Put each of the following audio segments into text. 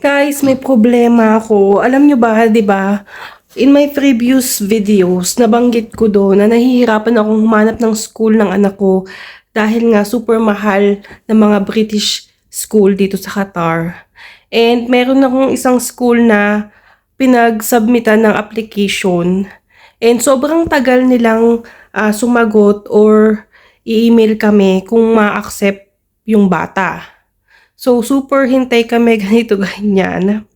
Guys, may problema ako. Alam nyo ba, 'di ba? In my previous videos, nabanggit ko doon na nahihirapan akong humanap ng school ng anak ko dahil nga super mahal ng mga British school dito sa Qatar. And meron akong isang school na pinag-submitan ng application. And sobrang tagal nilang sumagot or i-email kami kung ma-accept yung bata. So, super hintay kami ganito ganyan.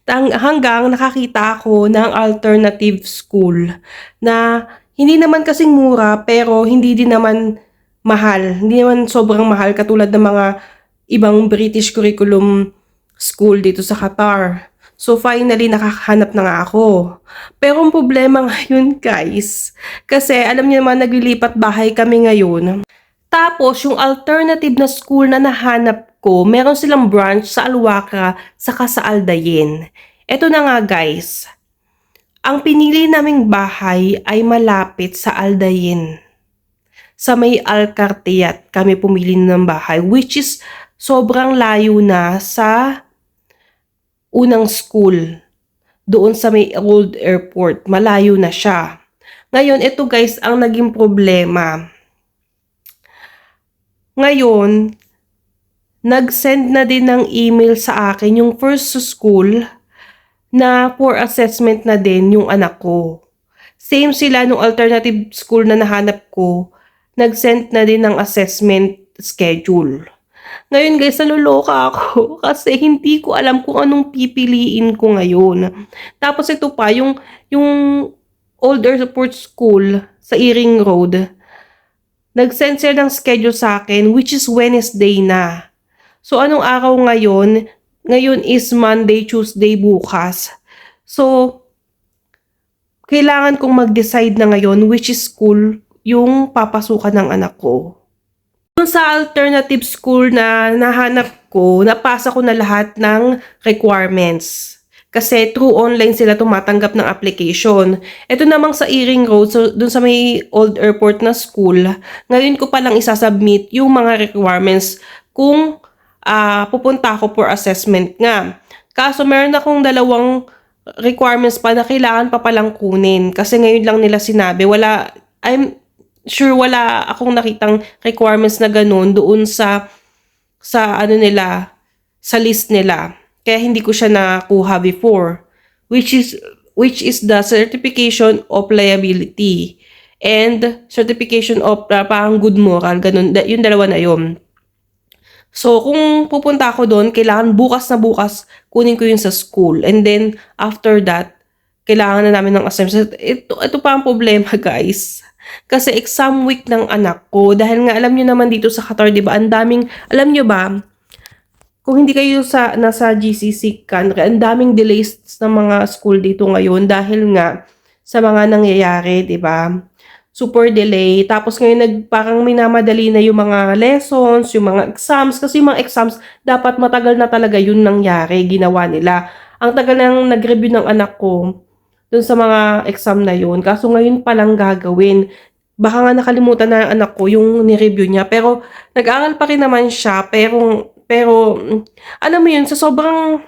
Hanggang nakakita ako ng alternative school na hindi naman kasing mura pero hindi din naman mahal. Hindi naman sobrang mahal katulad ng mga ibang British curriculum school dito sa Qatar. So finally nakakahanap na nga ako. Pero ang problema ngayon guys, kasi alam niyo naman naglilipat bahay kami ngayon. Tapos, yung alternative na school na nahanap ko, meron silang branch sa Al-Wakrah saka sa Al-Dayin. Eto na nga guys, ang pinili naming bahay ay malapit sa Al-Dayin. Sa may Al-Kartiyat kami pumili ng bahay, which is sobrang layo na sa unang school. Doon sa may old airport, malayo na siya. Ngayon, ito guys ang naging problema. Ngayon, nag-send na din ng email sa akin yung first school na for assessment na din yung anak ko. Same sila nung alternative school na nahanap ko, nag-send na din ng assessment schedule. Ngayon guys, naluloka ako kasi hindi ko alam kung anong pipiliin ko ngayon. Tapos ito pa, yung Old Airport School sa Iring Road, nag-send sila ng schedule sa akin which is Wednesday na. So anong araw ngayon? Ngayon is Monday, Tuesday, bukas. So, kailangan kong mag-decide na ngayon which is school yung papasukan ng anak ko. Dun sa alternative school na nahanap ko, napasa ko na lahat ng requirements. Kasi through online sila tumatanggap ng application. Ito namang sa Iring Road, so dun sa may old airport na school, ngayon ko palang isasubmit yung mga requirements kung pupunta ako for assessment nga. Kaso meron akong dalawang requirements pa na kailangan pa palang kunin. Kasi ngayon lang nila sinabi, I'm sure wala akong nakitang requirements na ganun doon sa ano nila, sa list nila. Kaya hindi ko siya nakuha before, which is the certification of liability and certification of parang good moral, ganun, yung dalawa na yun. So, kung pupunta ako doon, kailangan bukas na bukas kunin ko yun sa school. And then, after that, kailangan na namin ng assignment. Ito pa ang problema, guys. Kasi exam week ng anak ko. Dahil nga, alam nyo naman dito sa Qatar, di ba? Ang daming, alam nyo ba, kung hindi kayo nasa GCC country, ang daming delays ng mga school dito ngayon dahil nga sa mga nangyayari, di ba? Super delay. Tapos ngayon parang minamadali na yung mga lessons, yung mga exams. Kasi yung mga exams, dapat matagal na talaga yun nangyari, ginawa nila. Ang tagal nang nag-review ng anak ko dun sa mga exam na yun. Kaso ngayon palang gagawin. Baka nga nakalimutan na ang anak ko yung ni-review niya. Pero nag-aral pa rin naman siya. Pero alam mo yun, sa sobrang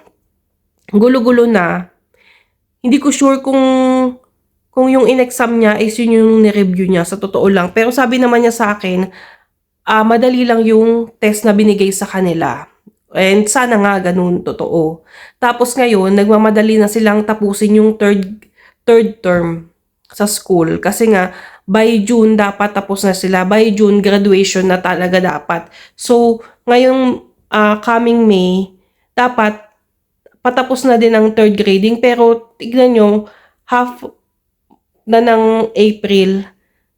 gulo-gulo na, hindi ko sure kung yung in-exam niya is yun yung ni-review niya, sa totoo lang. Pero sabi naman niya sa akin, madali lang yung test na binigay sa kanila. And sana nga ganun, totoo. Tapos ngayon, nagmamadali na silang tapusin yung third term sa school. Kasi nga, by June dapat tapos na sila. By June, graduation na talaga dapat. So, ngayong coming May, dapat patapos na din ang third grading. Pero tignan nyo, half na ng April,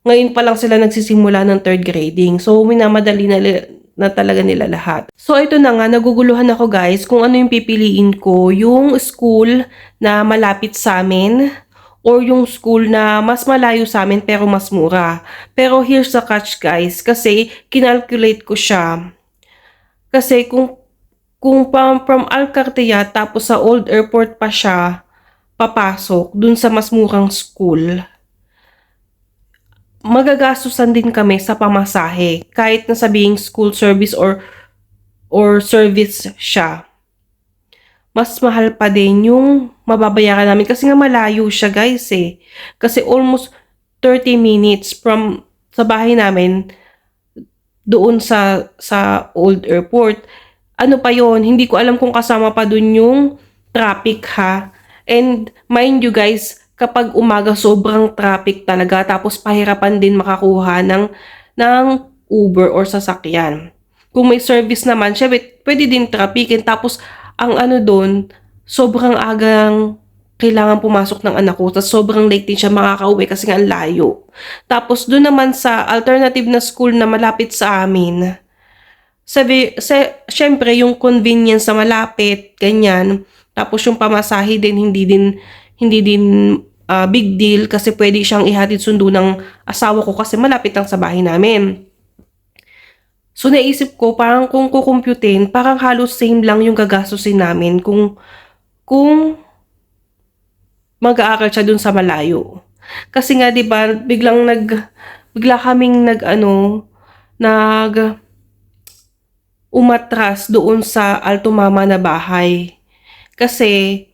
ngayon pa lang sila nagsisimula ng third grading. So, minamadali na talaga nila lahat. So, ito na nga, naguguluhan ako guys kung ano yung pipiliin ko. Yung school na malapit sa amin or yung school na mas malayo sa amin pero mas mura. Pero here's the catch guys, kasi kinalculate ko siya. Kasi kung from Al-Kartiyat tapos sa Old Airport pa siya papasok dun sa mas murang school, magagastusan din kami sa pamasahe kahit na sabihing school service or service siya. mas mahal pa din yung mababayaran namin kasi nga malayo siya guys eh. Kasi almost 30 minutes from sa bahay namin doon sa old airport. Ano pa yon, hindi ko alam kung kasama pa dun yung traffic ha. And mind you guys, kapag umaga sobrang traffic talaga tapos pahirapan din makakuha ng Uber or sasakyan. Kung may service naman, syempre pwede din trafficin. Tapos ang ano dun, sobrang agang kailangan pumasok ng anak ko. Tapos sobrang late din siya makakauwi kasi nga ang layo. Tapos doon naman sa alternative na school na malapit sa amin, syempre yung convenience na malapit, ganyan. Tapos yung pamasahe din, hindi din big deal kasi pwede siyang ihatid sundo ng asawa ko kasi malapit lang sa bahay namin. So naisip ko, parang kung kukumputin, parang halos same lang yung gagastusin namin kung mag-aaral siya dun sa malayo. Kasi nga 'di ba, bigla kaming umatras doon sa Alto Mama na bahay. Kasi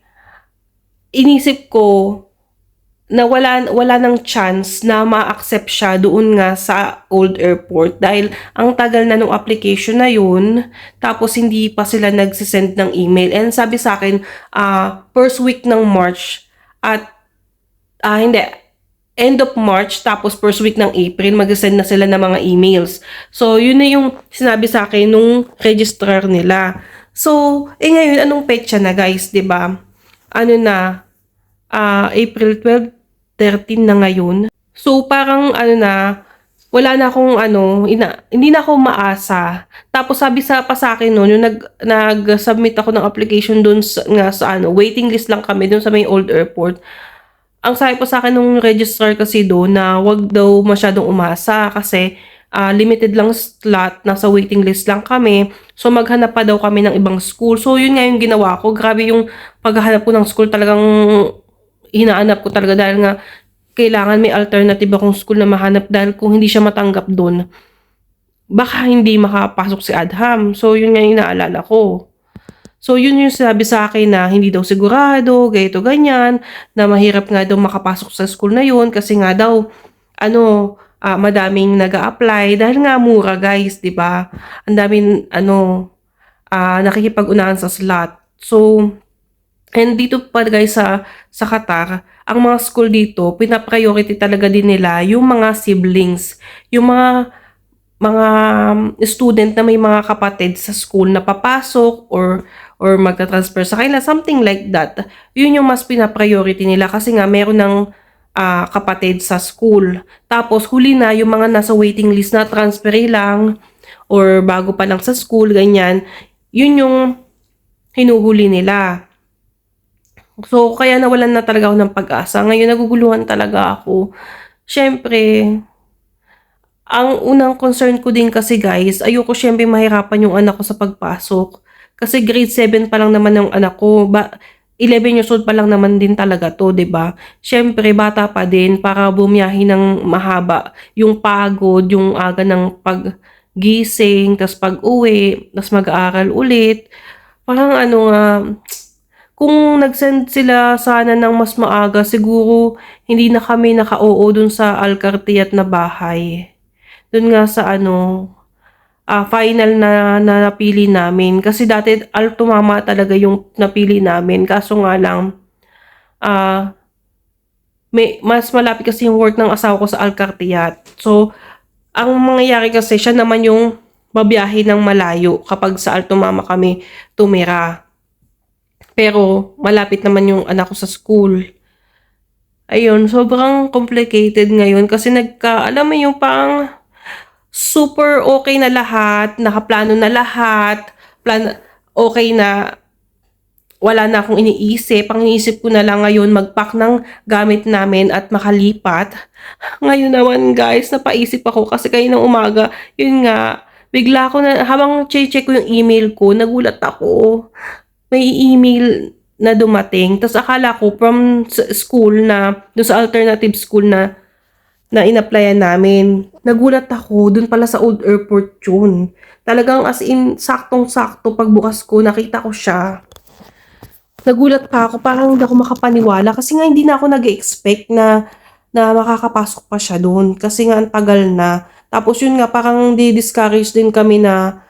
inisip ko na wala ng chance na ma-accept siya doon nga sa old airport dahil ang tagal na nung application na yun, tapos hindi pa sila nagsisend ng email. And sabi sa akin, first week ng March at hindi, end of March tapos first week ng April mag-send na sila ng mga emails. So yun na yung sinabi sa akin nung registrar nila. So ngayon anong petsa na guys, 'di ba? Ano na, April 12, 13 na ngayon. So parang wala na akong hindi na ako maasa. Tapos sabi pa sa akin noon, yung nag-submit ako ng application doon sa waiting list lang kami doon sa may old airport. Ang sabi pa sa akin nung registrar kasi doon na wag daw masyadong umasa kasi limited lang slot, nasa waiting list lang kami. So maghanap pa daw kami ng ibang school. So yun nga yung ginawa ko. Grabe yung paghahanap ko ng school, talagang hinahanap ko talaga dahil nga kailangan may alternative akong school na mahanap dahil kung hindi siya matanggap doon, baka hindi makapasok si Adham. So yun nga yung naalala ko. So yun yung sabi sa akin na hindi daw sigurado, ganito ganyan, na mahirap nga daw makapasok sa school na yun kasi nga daw madaming nag-a-apply dahil nga mura guys, 'di ba? Ang daming nakikipag-unahan sa slot. So and dito pa guys sa Qatar, ang mga school dito, pina-priority talaga din nila yung mga siblings, yung mga student na may mga kapatid sa school na papasok or magta-transfer sa kanila, something like that. Yun yung mas pina-priority nila kasi nga meron ng kapatid sa school. Tapos huli na yung mga nasa waiting list na transfer lang or bago pa lang sa school, ganyan. Yun yung hinuhuli nila. So, kaya nawalan na talaga ako ng pag-asa. Ngayon, naguguluhan talaga ako. Siyempre, ang unang concern ko din kasi guys, ayoko siyempre mahirapan yung anak ko sa pagpasok. Kasi grade 7 pa lang naman yung anak ko. 11 years old pa lang naman din talaga to, 'di ba? Siyempre, bata pa din para bumiyahe ng mahaba. Yung pagod, yung aga ng paggising, tas pag-uwi, tas mag-aaral ulit. Parang kung nag-send sila sana ng mas maaga, siguro hindi na kami naka-oo dun sa Alcartiat na bahay. Dun nga sa final na napili namin. Kasi dati Alto Mama talaga yung napili namin. Kaso nga lang, mas malapit kasi yung work ng asawa ko sa Alcartiat. So, ang mangyayari kasi siya naman yung babiyahe ng malayo kapag sa Alto Mama kami tumira. Pero malapit naman yung anak ko sa school. Ayun, sobrang complicated ngayon kasi alam mo yung parang super okay na lahat, nakaplano na lahat, okay na, wala na akong iniisip. Ang iniisip ko na lang ngayon mag-pack ng gamit namin at makalipat. Ngayon naman guys, napaisip ako kasi kaninang umaga, yun nga, bigla ako habang check ko yung email ko, nagulat ako. May email na dumating. Tapos akala ko from school doon sa alternative school na in-applyan namin. Nagulat ako, doon pala sa old airport yun. Talagang as in, saktong-sakto pagbukas ko, nakita ko siya. Nagulat pa ako, parang hindi ako makapaniwala kasi nga hindi na ako nag-e-expect na makakapasok pa siya dun kasi nga ang tagal na. Tapos yun nga parang di-discourage din kami na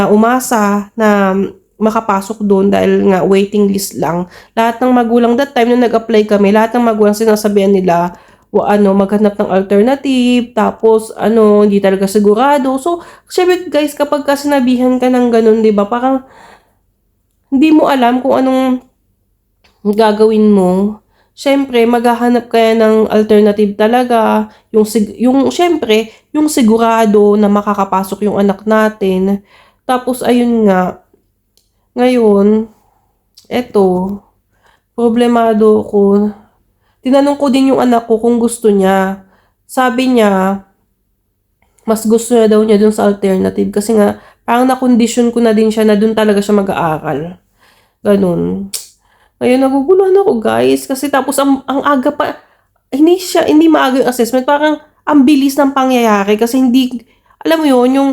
umasa na makapasok dun dahil nga waiting list lang. Lahat ng magulang that time nung nag-apply kami, lahat ng magulang sinasabihan nila maghanap ng alternative, tapos hindi talaga sigurado. So, syempre guys, kapag ka sinabihan ka ng ganun, 'di ba? Parang hindi mo alam kung anong gagawin mo. Siyempre maghahanap kaya ng alternative talaga, yung siyempre, yung sigurado na makakapasok yung anak natin. Tapos ayun nga, ngayon, eto, problemado ko. Tinanong ko din yung anak ko kung gusto niya. Sabi niya, mas gusto niya daw niya dun sa alternative kasi nga, parang na-condition ko na din siya na dun talaga siya mag-aaral. Ganun. Ngayon naguguluhan ako guys kasi tapos ang aga pa, hindi maaga yung assessment, parang ang bilis ng pangyayari kasi hindi, alam mo yun, yung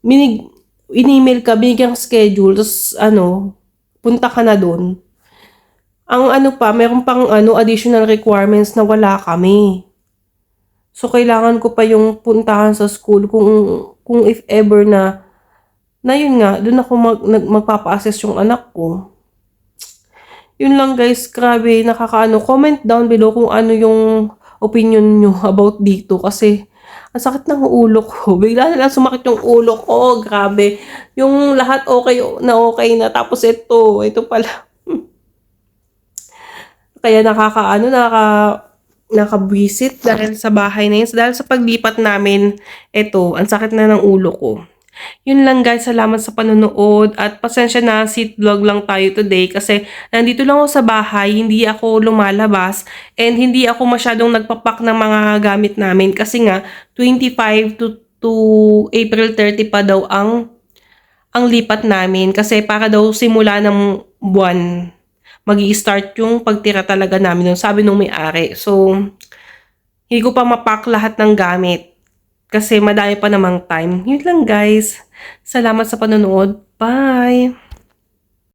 minig, in-email ka, binigyan schedule, tapos punta ka na dun. Ang meron pang additional requirements na wala kami. So, kailangan ko pa yung puntahan sa school kung if ever na yun nga, dun ako magpapa-assess yung anak ko. Yun lang guys, grabe, comment down below kung ano yung opinion nyo about dito kasi ang sakit ng ulo ko. Bigla na lang sumakit yung ulo ko, grabe. Yung lahat okay na, tapos ito pala. Kaya nakabwisit dahil sa bahay na yun. Dahil sa paglipat namin, ang sakit na ng ulo ko. Yun lang guys, salamat sa panonood at pasensya na, sit vlog lang tayo today kasi nandito lang ako sa bahay, hindi ako lumalabas and hindi ako masyadong nagpapak ng mga gamit namin kasi nga 25 to April 30 pa daw ang lipat namin kasi para daw simula ng buwan magi-start yung pagtira talaga namin nun, sabi nung may-ari. So, hindi ko pa mapak lahat ng gamit kasi madami pa namang time. Yun lang guys. Salamat sa panonood. Bye!